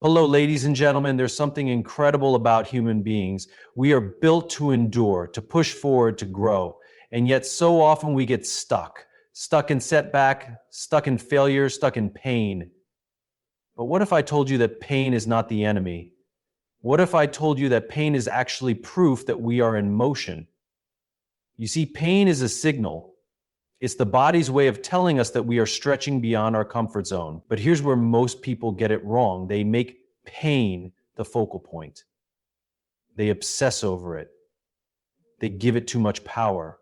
Hello, ladies and gentlemen. There's something incredible about human beings. We are built to endure, to push forward, to grow. And yet, so often we get stuck in setback, stuck in failure, stuck in pain. But what if I told you that pain is not the enemy? What if I told you that pain is actually proof that we are in motion? You see, pain is a signal. It's the body's way of telling us that we are stretching beyond our comfort zone. But here's where most people get it wrong. They make pain the focal point. They obsess over it. They give it too much power.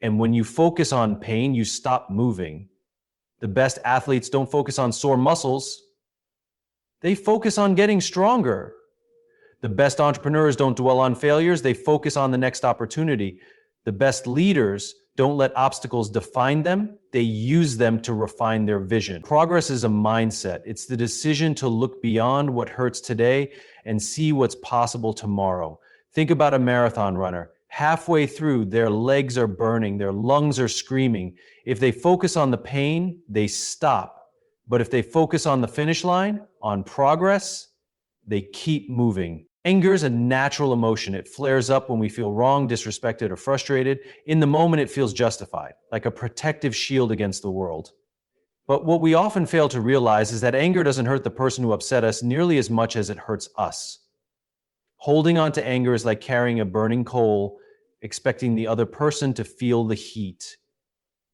And when you focus on pain, you stop moving. The best athletes don't focus on sore muscles. They focus on getting stronger. The best entrepreneurs don't dwell on failures. They focus on the next opportunity. The best leaders don't let obstacles define them. They use them to refine their vision. Progress is a mindset. It's the decision to look beyond what hurts today and see what's possible tomorrow. Think about a marathon runner. Halfway through, their legs are burning, their lungs are screaming. If they focus on the pain, they stop. But if they focus on the finish line, on progress, they keep moving. Anger is a natural emotion. It flares up when we feel wrong, disrespected, or frustrated. In the moment, it feels justified, like a protective shield against the world. But what we often fail to realize is that anger doesn't hurt the person who upset us nearly as much as it hurts us. Holding on to anger is like carrying a burning coal, expecting the other person to feel the heat.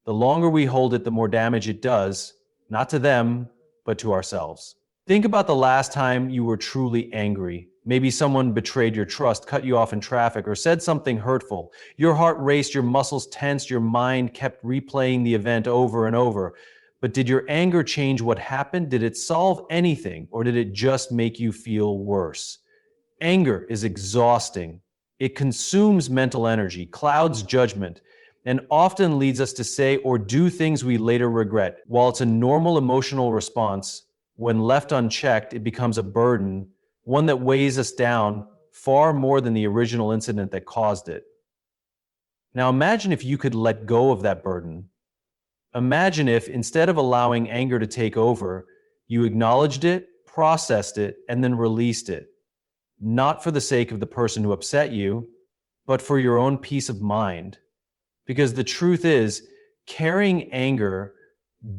The longer we hold it, the more damage it does, not to them, but to ourselves. Think about the last time you were truly angry. Maybe someone betrayed your trust, cut you off in traffic, or said something hurtful. Your heart raced, your muscles tensed, your mind kept replaying the event over and over. But did your anger change what happened? Did it solve anything, or did it just make you feel worse? Anger is exhausting. It consumes mental energy, clouds judgment, and often leads us to say or do things we later regret. While it's a normal emotional response, when left unchecked, it becomes a burden, one that weighs us down far more than the original incident that caused it. Now imagine if you could let go of that burden. Imagine if, instead of allowing anger to take over, you acknowledged it, processed it, and then released it. Not for the sake of the person who upset you, but for your own peace of mind. Because the truth is, carrying anger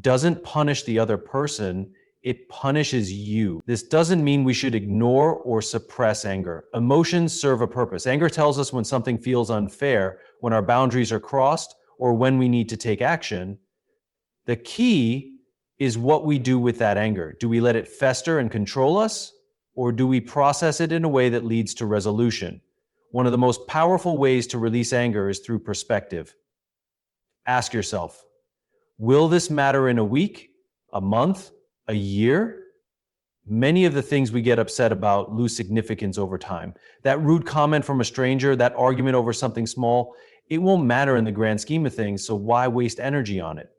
doesn't punish the other person, it punishes you. This doesn't mean we should ignore or suppress anger. Emotions serve a purpose. Anger tells us when something feels unfair, when our boundaries are crossed, or when we need to take action. The key is what we do with that anger. Do we let it fester and control us, or do we process it in a way that leads to resolution? One of the most powerful ways to release anger is through perspective. Ask yourself, will this matter in a week, a month, a year? Many of the things we get upset about lose significance over time. That rude comment from a stranger, that argument over something small, it won't matter in the grand scheme of things, so why waste energy on it?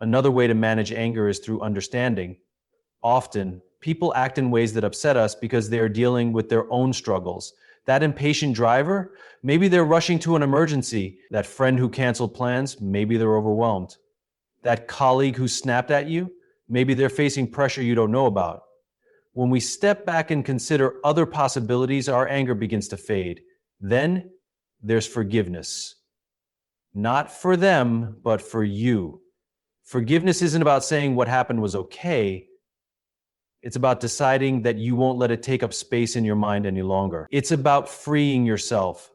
Another way to manage anger is through understanding. Often, people act in ways that upset us because they are dealing with their own struggles. That impatient driver, maybe they're rushing to an emergency. That friend who canceled plans, maybe they're overwhelmed. That colleague who snapped at you, maybe they're facing pressure you don't know about. When we step back and consider other possibilities, our anger begins to fade. Then there's forgiveness. Not for them, but for you. Forgiveness isn't about saying what happened was okay. It's about deciding that you won't let it take up space in your mind any longer. It's about freeing yourself.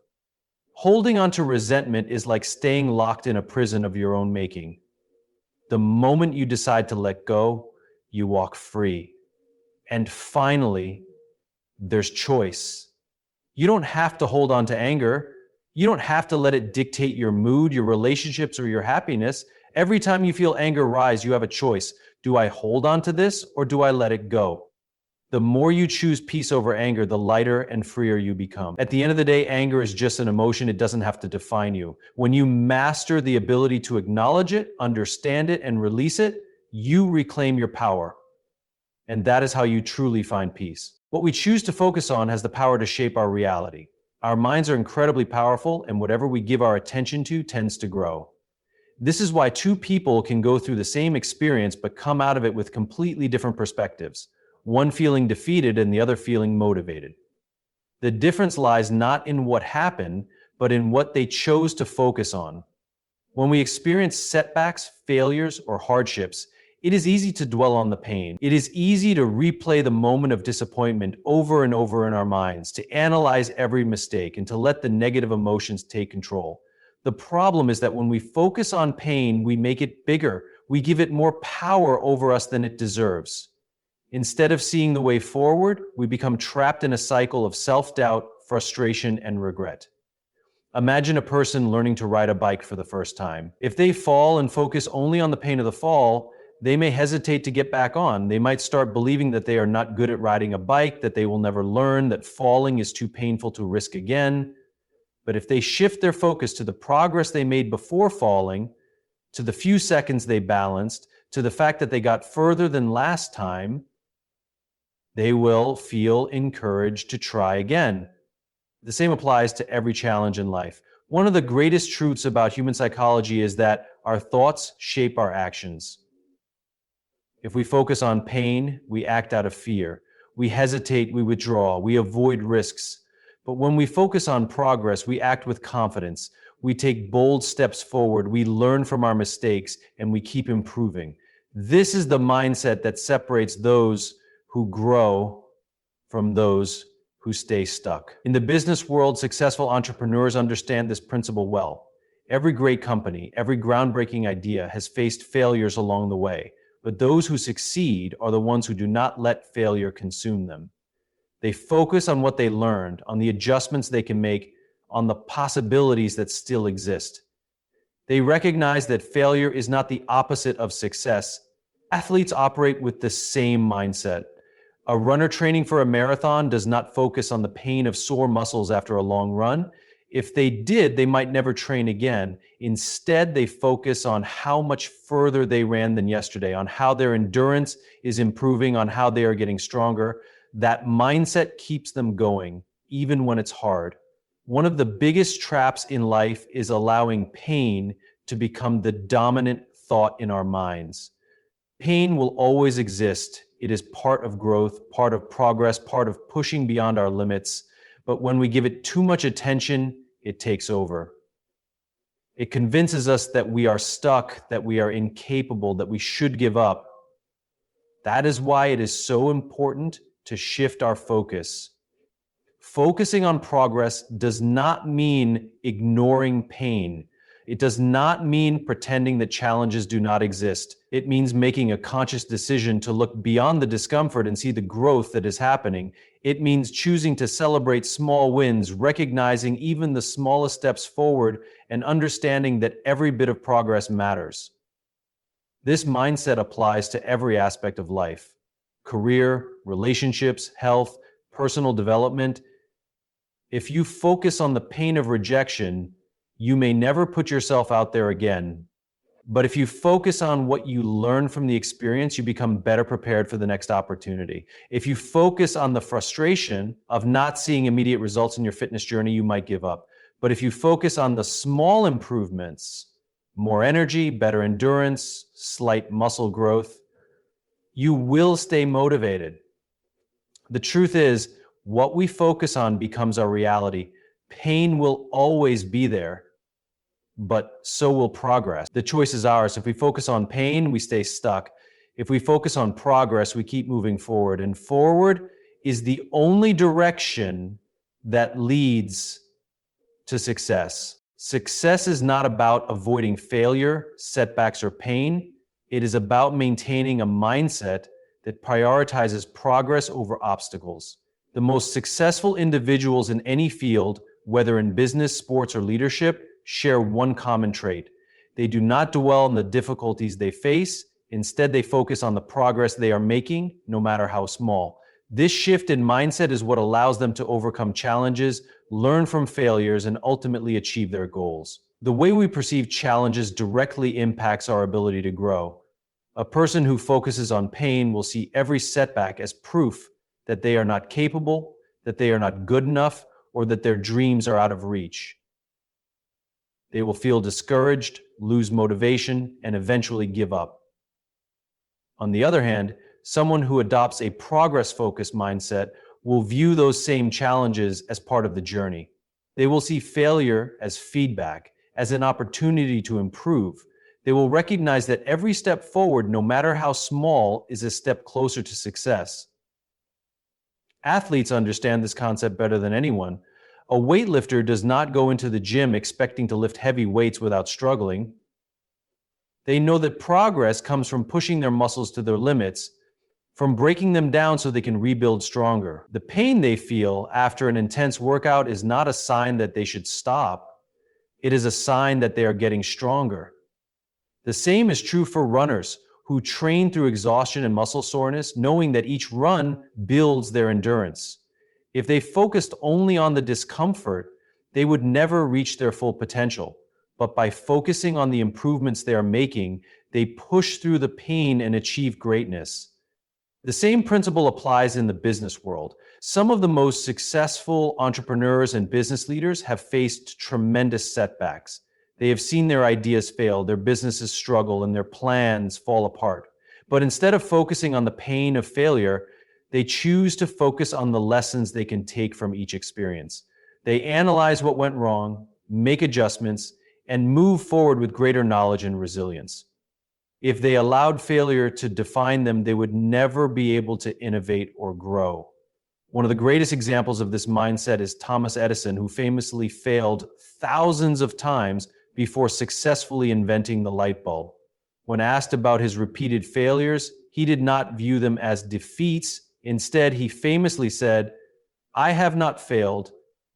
Holding on to resentment is like staying locked in a prison of your own making. The moment you decide to let go, you walk free. And finally, there's choice. You don't have to hold on to anger. You don't have to let it dictate your mood, your relationships, or your happiness. Every time you feel anger rise, you have a choice. Do I hold on to this, or do I let it go? The more you choose peace over anger, the lighter and freer you become. At the end of the day, anger is just an emotion. It doesn't have to define you. When you master the ability to acknowledge it, understand it, and release it, you reclaim your power. And that is how you truly find peace. What we choose to focus on has the power to shape our reality. Our minds are incredibly powerful, and whatever we give our attention to tends to grow. This is why two people can go through the same experience but come out of it with completely different perspectives. one feeling defeated and the other feeling motivated. The difference lies not in what happened, but in what they chose to focus on. When we experience setbacks, failures, or hardships, it is easy to dwell on the pain. It is easy to replay the moment of disappointment over and over in our minds, to analyze every mistake, and to let the negative emotions take control. The problem is that when we focus on pain, we make it bigger. We give it more power over us than it deserves. Instead of seeing the way forward, we become trapped in a cycle of self-doubt, frustration, and regret. Imagine a person learning to ride a bike for the first time. If they fall and focus only on the pain of the fall, they may hesitate to get back on. They might start believing that they are not good at riding a bike, that they will never learn, that falling is too painful to risk again. But if they shift their focus to the progress they made before falling, to the few seconds they balanced, to the fact that they got further than last time, they will feel encouraged to try again. The same applies to every challenge in life. One of the greatest truths about human psychology is that our thoughts shape our actions. If we focus on pain, we act out of fear. We hesitate, we withdraw, we avoid risks. But when we focus on progress, we act with confidence. We take bold steps forward, we learn from our mistakes, and we keep improving. This is the mindset that separates those who grow from those who stay stuck. In the business world, successful entrepreneurs understand this principle well. Every great company, every groundbreaking idea has faced failures along the way, but those who succeed are the ones who do not let failure consume them. They focus on what they learned, on the adjustments they can make, on the possibilities that still exist. They recognize that failure is not the opposite of success. Athletes operate with the same mindset. A runner training for a marathon does not focus on the pain of sore muscles after a long run. If they did, they might never train again. Instead, they focus on how much further they ran than yesterday, on how their endurance is improving, on how they are getting stronger. That mindset keeps them going, even when it's hard. One of the biggest traps in life is allowing pain to become the dominant thought in our minds. Pain will always exist. It is part of growth, part of progress, part of pushing beyond our limits. But when we give it too much attention, it takes over. It convinces us that we are stuck, that we are incapable, that we should give up. That is why it is so important to shift our focus. Focusing on progress does not mean ignoring pain. It does not mean pretending that challenges do not exist. It means making a conscious decision to look beyond the discomfort and see the growth that is happening. It means choosing to celebrate small wins, recognizing even the smallest steps forward, and understanding that every bit of progress matters. This mindset applies to every aspect of life: career, relationships, health, personal development. If you focus on the pain of rejection, you may never put yourself out there again. But if you focus on what you learn from the experience, you become better prepared for the next opportunity. If you focus on the frustration of not seeing immediate results in your fitness journey, you might give up. But if you focus on the small improvements, more energy, better endurance, slight muscle growth, you will stay motivated. The truth is, what we focus on becomes our reality. Pain will always be there, but so will progress. The choice is ours. If we focus on pain, we stay stuck. If we focus on progress, we keep moving forward. And forward is the only direction that leads to success. Success is not about avoiding failure, setbacks, or pain. It is about maintaining a mindset that prioritizes progress over obstacles. The most successful individuals in any field, whether in business, sports, or leadership, share one common trait. They do not dwell on the difficulties they face. Instead, they focus on the progress they are making, no matter how small. This shift in mindset is what allows them to overcome challenges, learn from failures, and ultimately achieve their goals. The way we perceive challenges directly impacts our ability to grow. A person who focuses on pain will see every setback as proof that they are not capable, that they are not good enough, or that their dreams are out of reach. They will feel discouraged, lose motivation, and eventually give up. On the other hand, someone who adopts a progress-focused mindset will view those same challenges as part of the journey. They will see failure as feedback, as an opportunity to improve. They will recognize that every step forward, no matter how small, is a step closer to success. Athletes understand this concept better than anyone. A weightlifter does not go into the gym expecting to lift heavy weights without struggling. They know that progress comes from pushing their muscles to their limits, from breaking them down so they can rebuild stronger. The pain they feel after an intense workout is not a sign that they should stop. It is a sign that they are getting stronger. The same is true for runners who train through exhaustion and muscle soreness, knowing that each run builds their endurance. If they focused only on the discomfort, they would never reach their full potential. But by focusing on the improvements they are making, they push through the pain and achieve greatness. The same principle applies in the business world. Some of the most successful entrepreneurs and business leaders have faced tremendous setbacks. They have seen their ideas fail, their businesses struggle, and their plans fall apart. But instead of focusing on the pain of failure, they choose to focus on the lessons they can take from each experience. They analyze what went wrong, make adjustments, and move forward with greater knowledge and resilience. If they allowed failure to define them, they would never be able to innovate or grow. One of the greatest examples of this mindset is Thomas Edison, who famously failed thousands of times before successfully inventing the light bulb. When asked about his repeated failures, he did not view them as defeats. Instead, he famously said, "I have not failed.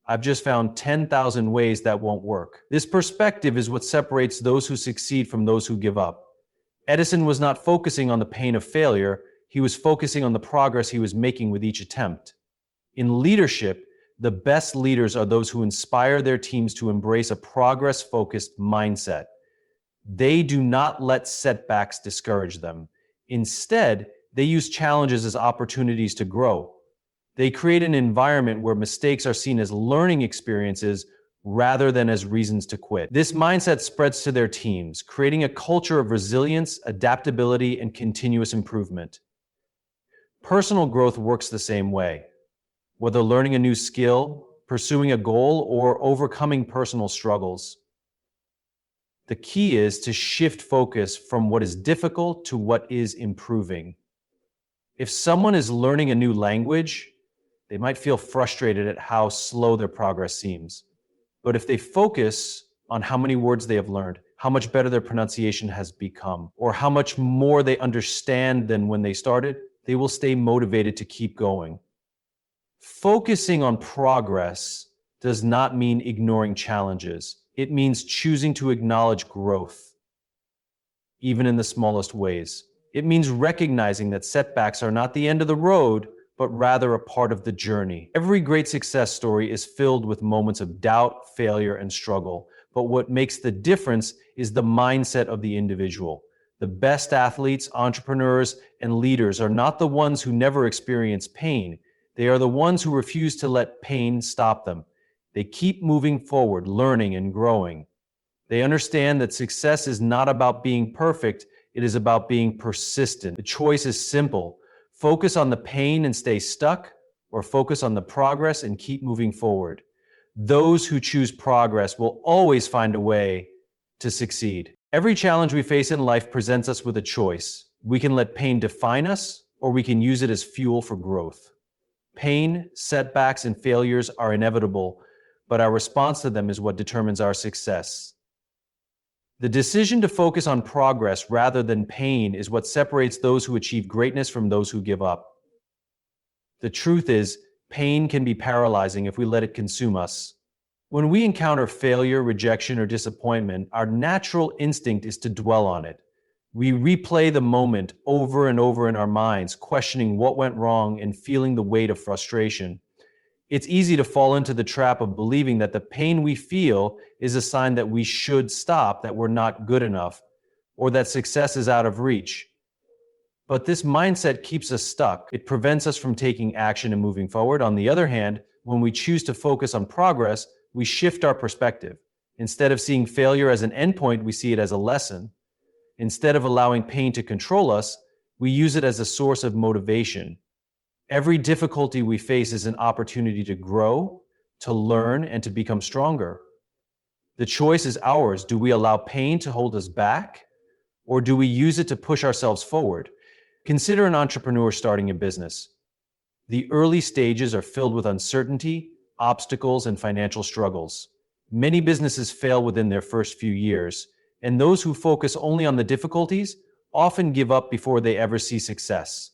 I've just found 10,000 ways that won't work." This perspective is what separates those who succeed from those who give up. Edison was not focusing on the pain of failure. He was focusing on the progress he was making with each attempt. In leadership, the best leaders are those who inspire their teams to embrace a progress-focused mindset. They do not let setbacks discourage them. Instead, they use challenges as opportunities to grow. They create an environment where mistakes are seen as learning experiences rather than as reasons to quit. This mindset spreads to their teams, creating a culture of resilience, adaptability, and continuous improvement. Personal growth works the same way. Whether learning a new skill, pursuing a goal, or overcoming personal struggles, the key is to shift focus from what is difficult to what is improving. If someone is learning a new language, they might feel frustrated at how slow their progress seems. But if they focus on how many words they have learned, how much better their pronunciation has become, or how much more they understand than when they started, they will stay motivated to keep going. Focusing on progress does not mean ignoring challenges. It means choosing to acknowledge growth, even in the smallest ways. It means recognizing that setbacks are not the end of the road, but rather a part of the journey. Every great success story is filled with moments of doubt, failure, and struggle. But what makes the difference is the mindset of the individual. The best athletes, entrepreneurs, and leaders are not the ones who never experience pain. They are the ones who refuse to let pain stop them. They keep moving forward, learning and growing. They understand that success is not about being perfect, it is about being persistent. The choice is simple. Focus on the pain and stay stuck, or focus on the progress and keep moving forward. Those who choose progress will always find a way to succeed. Every challenge we face in life presents us with a choice. We can let pain define us, or we can use it as fuel for growth. Pain, setbacks, and failures are inevitable, but our response to them is what determines our success. The decision to focus on progress rather than pain is what separates those who achieve greatness from those who give up. The truth is, pain can be paralyzing if we let it consume us. When we encounter failure, rejection, or disappointment, our natural instinct is to dwell on it. We replay the moment over and over in our minds, questioning what went wrong and feeling the weight of frustration. It's easy to fall into the trap of believing that the pain we feel is a sign that we should stop, that we're not good enough, or that success is out of reach. But this mindset keeps us stuck. It prevents us from taking action and moving forward. On the other hand, when we choose to focus on progress, we shift our perspective. Instead of seeing failure as an endpoint, we see it as a lesson. Instead of allowing pain to control us, We use it as a source of motivation. Every difficulty we face is an opportunity to grow, to learn, and to become stronger. The choice is ours. Do we allow pain to hold us back, or do we use it to push ourselves forward? Consider an entrepreneur starting a business. The early stages are filled with uncertainty, obstacles, and financial struggles. Many businesses fail within their first few years, and those who focus only on the difficulties often give up before they ever see success.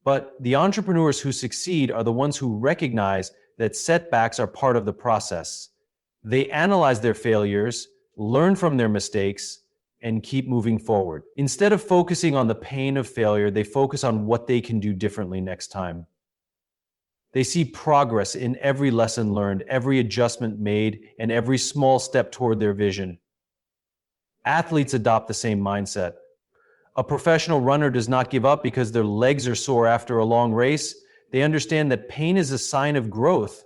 But the entrepreneurs who succeed are the ones who recognize that setbacks are part of the process. They analyze their failures, learn from their mistakes, and keep moving forward. Instead of focusing on the pain of failure, they focus on what they can do differently next time. They see progress in every lesson learned, every adjustment made, and every small step toward their vision. Athletes adopt the same mindset. A professional runner does not give up because their legs are sore after a long race. They understand that pain is a sign of growth,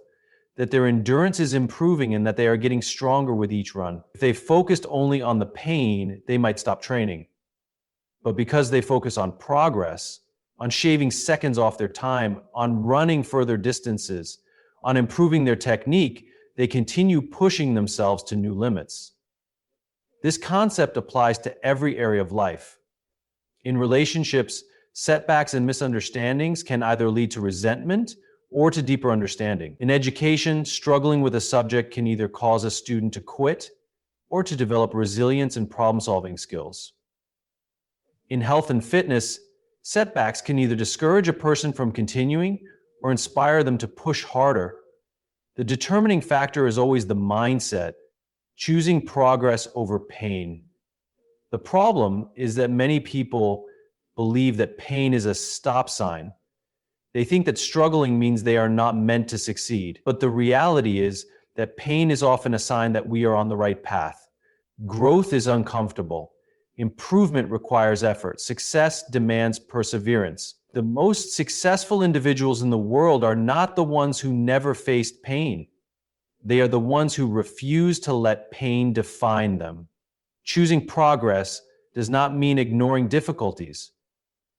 that their endurance is improving, and that they are getting stronger with each run. If they focused only on the pain, they might stop training. But because they focus on progress, on shaving seconds off their time, on running further distances, on improving their technique, they continue pushing themselves to new limits. This concept applies to every area of life. In relationships, setbacks and misunderstandings can either lead to resentment or to deeper understanding. In education, struggling with a subject can either cause a student to quit or to develop resilience and problem-solving skills. In health and fitness, setbacks can either discourage a person from continuing or inspire them to push harder. The determining factor is always the mindset, choosing progress over pain. The problem is that many people believe that pain is a stop sign. They think that struggling means they are not meant to succeed. But the reality is that pain is often a sign that we are on the right path. Growth is uncomfortable. Improvement requires effort. Success demands perseverance. The most successful individuals in the world are not the ones who never faced pain. They are the ones who refuse to let pain define them. Choosing progress does not mean ignoring difficulties.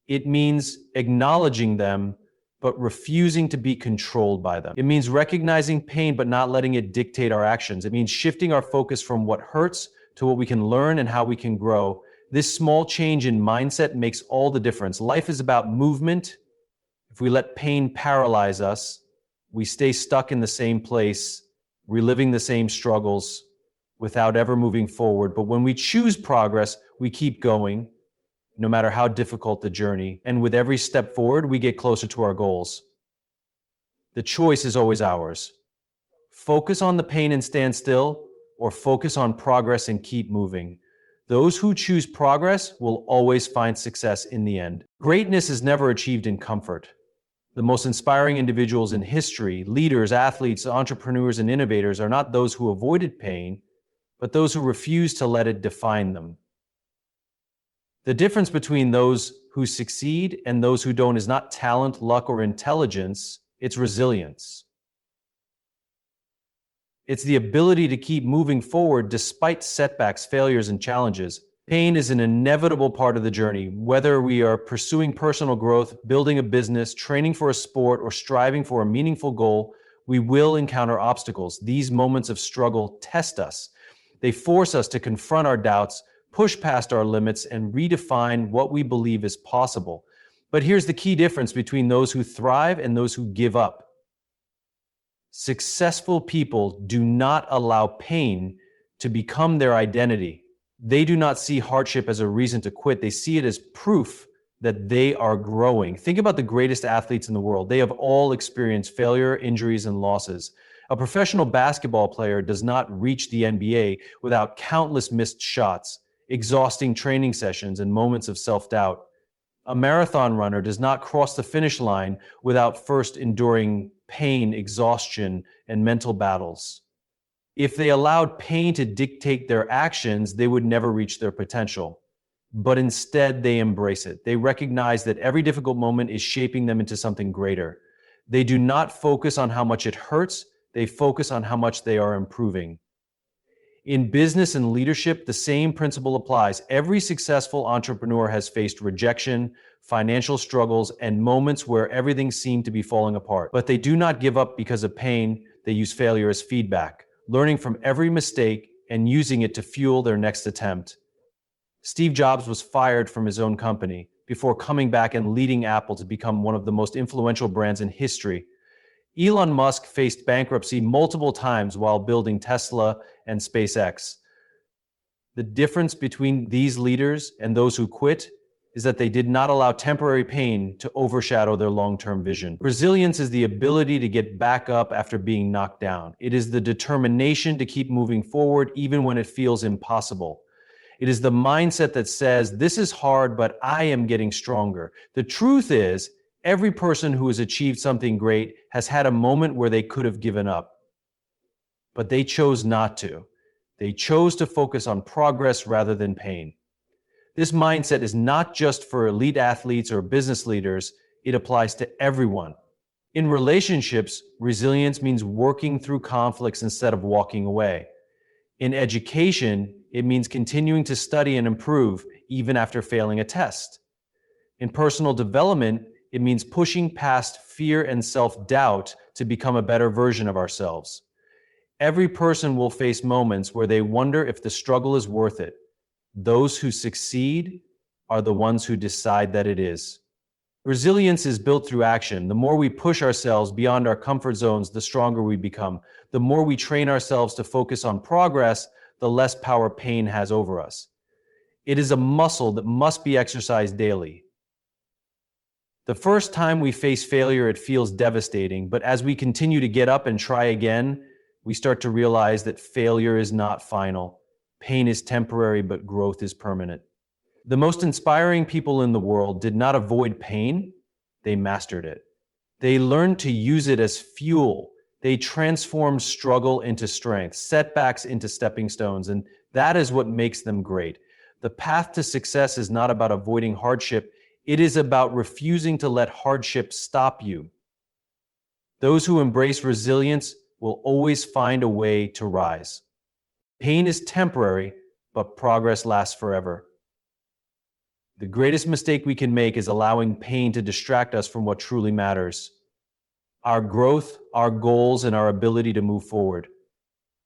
It means acknowledging them, but refusing to be controlled by them. It means recognizing pain, but not letting it dictate our actions. It means shifting our focus from what hurts to what we can learn and how we can grow. This small change in mindset makes all the difference. Life is about movement. If we let pain paralyze us, we stay stuck in the same place, reliving the same struggles without ever moving forward. But when we choose progress, we keep going, no matter how difficult the journey. And with every step forward, we get closer to our goals. The choice is always ours. Focus on the pain and stand still, or focus on progress and keep moving. Those who choose progress will always find success in the end. Greatness is never achieved in comfort. The most inspiring individuals in history, leaders, athletes, entrepreneurs, and innovators are not those who avoided pain, but those who refused to let it define them. The difference between those who succeed and those who don't is not talent, luck, or intelligence, it's resilience. It's the ability to keep moving forward despite setbacks, failures, and challenges. Pain is an inevitable part of the journey. Whether we are pursuing personal growth, building a business, training for a sport, or striving for a meaningful goal, we will encounter obstacles. These moments of struggle test us. They force us to confront our doubts, push past our limits, and redefine what we believe is possible. But here's the key difference between those who thrive and those who give up. Successful people do not allow pain to become their identity. They do not see hardship as a reason to quit. They see it as proof that they are growing. Think about the greatest athletes in the world. They have all experienced failure, injuries, and losses. A professional basketball player does not reach the NBA without countless missed shots, exhausting training sessions, and moments of self-doubt. A marathon runner does not cross the finish line without first enduring pain, exhaustion, and mental battles. If they allowed pain to dictate their actions, they would never reach their potential. But instead, they embrace it. They recognize that every difficult moment is shaping them into something greater. They do not focus on how much it hurts, they focus on how much they are improving. In business and leadership, the same principle applies. Every successful entrepreneur has faced rejection, financial struggles, and moments where everything seemed to be falling apart. But they do not give up because of pain. They use failure as feedback, learning from every mistake and using it to fuel their next attempt. Steve Jobs was fired from his own company before coming back and leading Apple to become one of the most influential brands in history. Elon Musk faced bankruptcy multiple times while building Tesla and SpaceX. The difference between these leaders and those who quit is that they did not allow temporary pain to overshadow their long-term vision. Resilience is the ability to get back up after being knocked down. It is the determination to keep moving forward even when it feels impossible. It is the mindset that says, this is hard, but I am getting stronger. The truth is, every person who has achieved something great has had a moment where they could have given up. But they chose not to. They chose to focus on progress rather than pain. This mindset is not just for elite athletes or business leaders, it applies to everyone. In relationships, resilience means working through conflicts instead of walking away. In education, it means continuing to study and improve even after failing a test. In personal development, it means pushing past fear and self-doubt to become a better version of ourselves. Every person will face moments where they wonder if the struggle is worth it. Those who succeed are the ones who decide that it is. Resilience is built through action. The more we push ourselves beyond our comfort zones, the stronger we become. The more we train ourselves to focus on progress, the less power pain has over us. It is a muscle that must be exercised daily. The first time we face failure, it feels devastating, but as we continue to get up and try again, we start to realize that failure is not final. Pain is temporary, but growth is permanent. The most inspiring people in the world did not avoid pain, they mastered it. They learned to use it as fuel. They transformed struggle into strength, setbacks into stepping stones, and that is what makes them great. The path to success is not about avoiding hardship, it is about refusing to let hardship stop you. Those who embrace resilience will always find a way to rise. Pain is temporary, but progress lasts forever. The greatest mistake we can make is allowing pain to distract us from what truly matters: our growth, our goals, and our ability to move forward.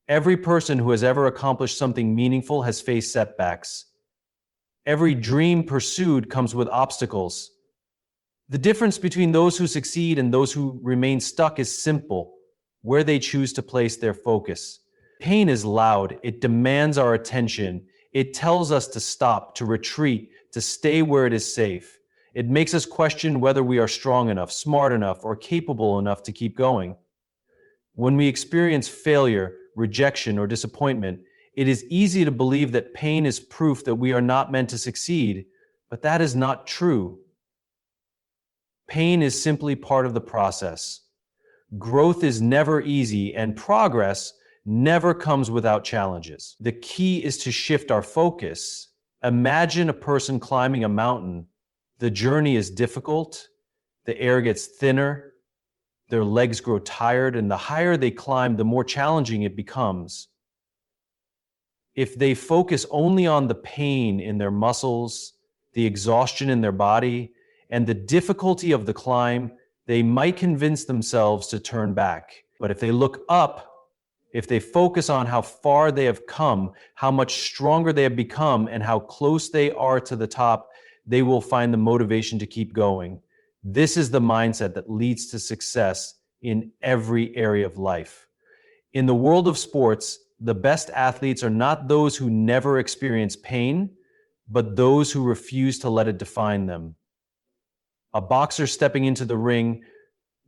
Every person who has ever accomplished something meaningful has faced setbacks. Every dream pursued comes with obstacles. The difference between those who succeed and those who remain stuck is simple: where they choose to place their focus. Pain is loud. It demands our attention. It tells us to stop, to retreat, to stay where it is safe. It makes us question whether we are strong enough, smart enough, or capable enough to keep going. When we experience failure, rejection, or disappointment, it is easy to believe that pain is proof that we are not meant to succeed, but that is not true. Pain is simply part of the process. Growth is never easy, and progress never comes without challenges. The key is to shift our focus. Imagine a person climbing a mountain. The journey is difficult, the air gets thinner, their legs grow tired, and the higher they climb, the more challenging it becomes. If they focus only on the pain in their muscles, the exhaustion in their body, and the difficulty of the climb, they might convince themselves to turn back. But if they look up, if they focus on how far they have come, how much stronger they have become, and how close they are to the top, they will find the motivation to keep going. This is the mindset that leads to success in every area of life. In the world of sports, the best athletes are not those who never experience pain, but those who refuse to let it define them. A boxer stepping into the ring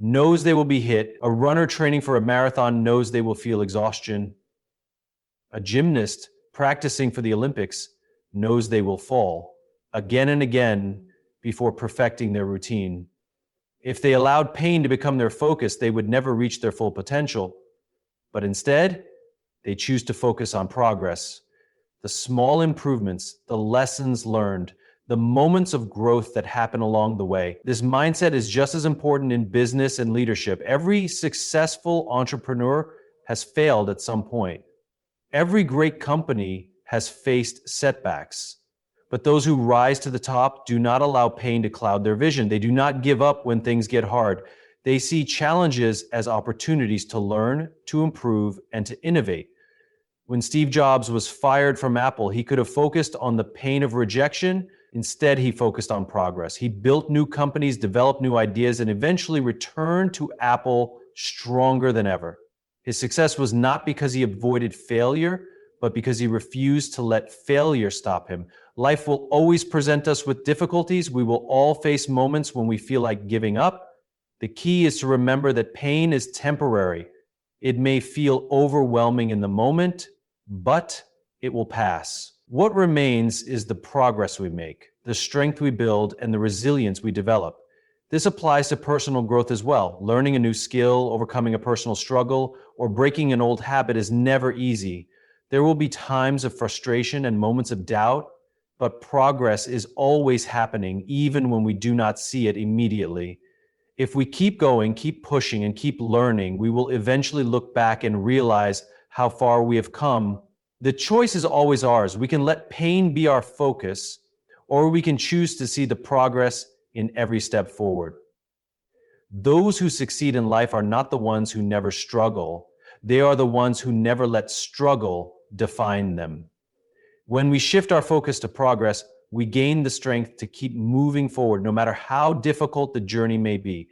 knows they will be hit. A runner training for a marathon knows they will feel exhaustion. A gymnast practicing for the Olympics knows they will fall again and again before perfecting their routine. If they allowed pain to become their focus, they would never reach their full potential. But instead, they choose to focus on progress, the small improvements, the lessons learned, the moments of growth that happen along the way. This mindset is just as important in business and leadership. Every successful entrepreneur has failed at some point. Every great company has faced setbacks, but those who rise to the top do not allow pain to cloud their vision. They do not give up when things get hard. They see challenges as opportunities to learn, to improve, and to innovate. When Steve Jobs was fired from Apple, he could have focused on the pain of rejection. Instead, he focused on progress. He built new companies, developed new ideas, and eventually returned to Apple stronger than ever. His success was not because he avoided failure, but because he refused to let failure stop him. Life will always present us with difficulties. We will all face moments when we feel like giving up. The key is to remember that pain is temporary. It may feel overwhelming in the moment, but it will pass. What remains is the progress we make, the strength we build, and the resilience we develop. This applies to personal growth as well. Learning a new skill, overcoming a personal struggle, or breaking an old habit is never easy. There will be times of frustration and moments of doubt, but progress is always happening, even when we do not see it immediately. If we keep going, keep pushing, and keep learning, we will eventually look back and realize how far we have come. The choice is always ours. We can let pain be our focus, or we can choose to see the progress in every step forward. Those who succeed in life are not the ones who never struggle. They are the ones who never let struggle define them. When we shift our focus to progress, we gain the strength to keep moving forward, no matter how difficult the journey may be.